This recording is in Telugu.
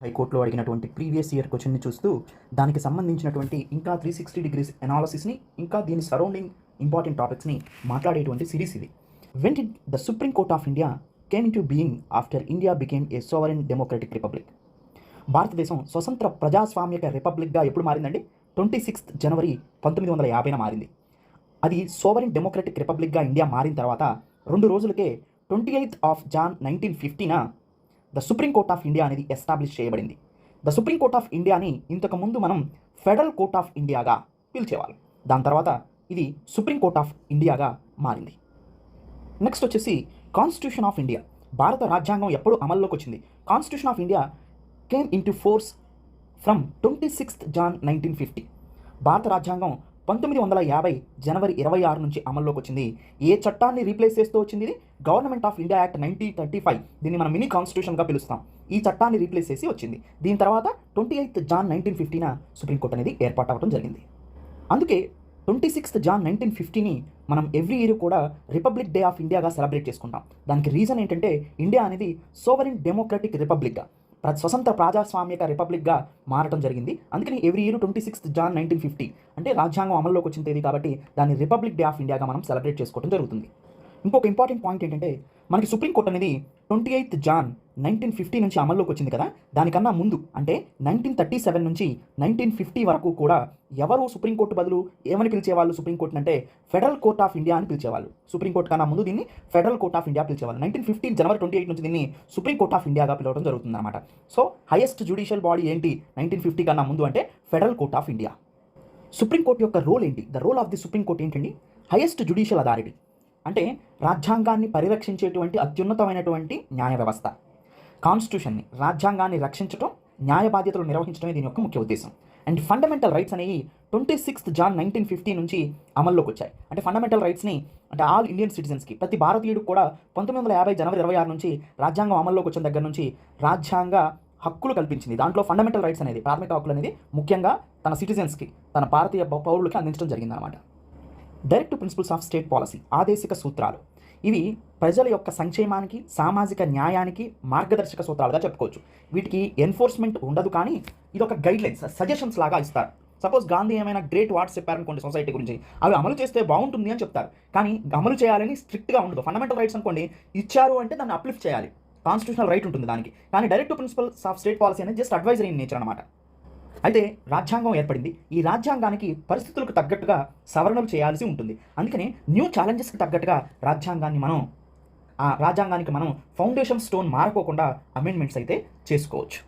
హైకోర్టులో అడిగినటువంటి ప్రీవియస్ ఇయర్ క్వశ్చన్ని చూస్తూ దానికి సంబంధించినటువంటి ఇంకా 360 డిగ్రీస్ అనాలసిస్ని ఇంకా దీని సరౌండింగ్ ఇంపార్టెంట్ టాపిక్స్ని మాట్లాడేటువంటి సిరీస్ ఇది. When did the supreme court of India came in to being after India became a sovereign democratic republic? భారతదేశం స్వతంత్ర ప్రజాస్వామ్యక రిపబ్లిక్గా ఎప్పుడు మారిందండి? 26 జనవరి 1950న మారింది. అది సోవరెన్ డెమోక్రటిక్ రిపబ్లిక్గా ఇండియా మారిన తర్వాత 2 రోజులకే 28th ఆఫ్ జాన్ 1950న the supreme court of India అనేది ఎస్టాబ్లిష్ చేయబడింది. ద సుప్రీం కోర్ట్ ఆఫ్ ఇండియాని ఇంతకుముందు మనం ఫెడరల్ కోర్ట్ ఆఫ్ ఇండియాగా పిలిచేవాళ్ళం. దాని తర్వాత ఇది సుప్రీం కోర్ట్ ఆఫ్ ఇండియాగా మారింది. నెక్స్ట్ వచ్చేసి కాన్స్టిట్యూషన్ ఆఫ్ ఇండియా. భారత రాజ్యాంగం ఎప్పుడు అమల్లోకి వచ్చింది? Constitution of India came into force from 26th Jan 1950. భారత రాజ్యాంగం 1950 జనవరి 26 నుంచి అమల్లోకి వచ్చింది. ఏ చట్టాన్ని రీప్లేస్ చేస్తూ వచ్చింది? ఇది గవర్నమెంట్ ఆఫ్ ఇండియా యాక్ట్ 1935. దీన్ని మనం మినీ కాన్స్టిట్యూషన్గా పిలుస్తాం. ఈ చట్టాన్ని రీప్లేస్ చేసి వచ్చింది. దీని తర్వాత 28th జాన్ 1950న సుప్రీంకోర్టు అనేది ఏర్పాటు అవ్వడం జరిగింది. అందుకే 26th జాన్ 1950ని మనం ఎవ్రీ ఇయర్ కూడా రిపబ్లిక్ డే ఆఫ్ ఇండియాగా సెలబ్రేట్ చేసుకుంటాం. దానికి రీజన్ ఏంటంటే ఇండియా అనేది సోవరెన్ డెమోక్రటిక్ రిపబ్లిక్గా స్వతంత్ర ప్రజాస్వామ్యక రిపబ్లిక్గా మారటం జరిగింది. అందుకని ఎవ్రీ ఇయర్ 26th జాన్ 1950 అంటే రాజ్యాంగం అమల్లోకి వచ్చిన తేదీ కాబట్టి దాన్ని రిపబ్లిక్ డే ఆఫ్ ఇండియాగా మనం సెలబ్రేట్ చేసుకోవడం జరుగుతుంది. ఇంకొక ఇంపార్టెంట్ పాయింట్ ఏంటంటే మనకి సుప్రీంకోర్టు అనేది 28th జాన్ 1950 నుంచి అమల్లోకి వచ్చింది కదా. దానికన్నా ముందు అంటే 1937 నుంచి 1950 వరకు కూడా ఎవరు సుప్రీంకోర్టు బదులు ఏమని పిలిచేవాళ్ళు? సుప్రీంకోర్టు అంటే ఫెడరల్ కోర్ట్ ఆఫ్ ఇండియా అని పిలిచేవాళ్ళు. సుప్రీంకోర్టు కన్నా ముందు దీన్ని ఫెడరల్ కోర్ట్ ఆఫ్ ఇండియా పిలిచేవాళ్ళు. 1950 జనవరి 28 నుంచి దీన్ని సుప్రీం కోర్ట్ ఆఫ్ ఇండియాగా పిలవడం జరుగుతుంది అనమాట. సో హైయెస్ట్ జ్యుడిషియల్ బాడీ ఏంటి 1950 కన్నా ముందు అంటే federal court of India. Supreme court యొక్క రోల్ ఏంటి? The role of the supreme court ఏంటండి? హైయెస్ట్ జ్యుడిషియల్ అథారిటీ అంటే రాజ్యాంగాన్ని పరిరక్షించేటువంటి అత్యున్నతమైనటువంటి న్యాయ వ్యవస్థ. కాన్స్టిట్యూషన్ని రాజ్యాంగాన్ని రక్షించడం, న్యాయ బాధ్యతలు నిర్వహించడమే దీని యొక్క ముఖ్య ఉద్దేశం. అండ్ ఫండమెంటల్ రైట్స్ అనేవి 26th జాన్ 1950 నుంచి అమల్లోకి వచ్చాయి. అంటే ఫండమెంటల్ రైట్స్ని అంటే ఆల్ ఇండియన్ సిటిజన్స్కి ప్రతి భారతీయుడికి కూడా 1950 జనవరి 26 నుంచి రాజ్యాంగం అమల్లోకి వచ్చిన దగ్గర నుంచి రాజ్యాంగ హక్కులు కల్పించింది. దాంట్లో ఫండమెంటల్ రైట్స్ అనేది ప్రాథమిక హక్కులు అనేది ముఖ్యంగా తన సిటిజన్స్కి తన భారతీయ పౌరులకి అందించడం జరిగిందనమాట. Direct principles of state policy ఆదేశిక సూత్రాలు ఇవి ప్రజల యొక్క సంక్షేమానికి సామాజిక న్యాయానికి మార్గదర్శక సూత్రాలుగా చెప్పుకోవచ్చు. వీటికి ఎన్ఫోర్స్మెంట్ ఉండదు, కానీ ఇది ఒక గైడ్లైన్స్ సజెషన్స్ లాగా ఇస్తారు. సపోజ్ గాంధీ ఏమైనా గ్రేట్ వార్డ్స్ చెప్పారనుకోండి సొసైటీ గురించి, అవి అమలు చేస్తే బాగుంటుంది అని చెప్తారు. కానీ అమలు చేయాలని స్ట్రిక్ట్గా ఉండదు. ఫండమెంటల్ రైట్స్ అనుకోండి ఇచ్చారు అంటే దాన్ని అప్లిఫ్ట్ చేయాలి, కాన్స్టిట్యూషనల్ రైట్ ఉంటుంది దానికి. కానీ direct principles of state policy అనేది జస్ట్ అడ్వైజరీ ఇన్ నేచర్ అనమాట. అయితే రాజ్యాంగం ఏర్పడింది. ఈ రాజ్యాంగానికి పరిస్థితులకు తగ్గట్టుగా సవరణలు చేయాల్సి ఉంటుంది. అందుకని న్యూ ఛాలెంజెస్కి తగ్గట్టుగా రాజ్యాంగానికి మనం ఫౌండేషన్ స్టోన్ మారకోకుండా అమెండ్మెంట్స్ అయితే చేసుకోవచ్చు.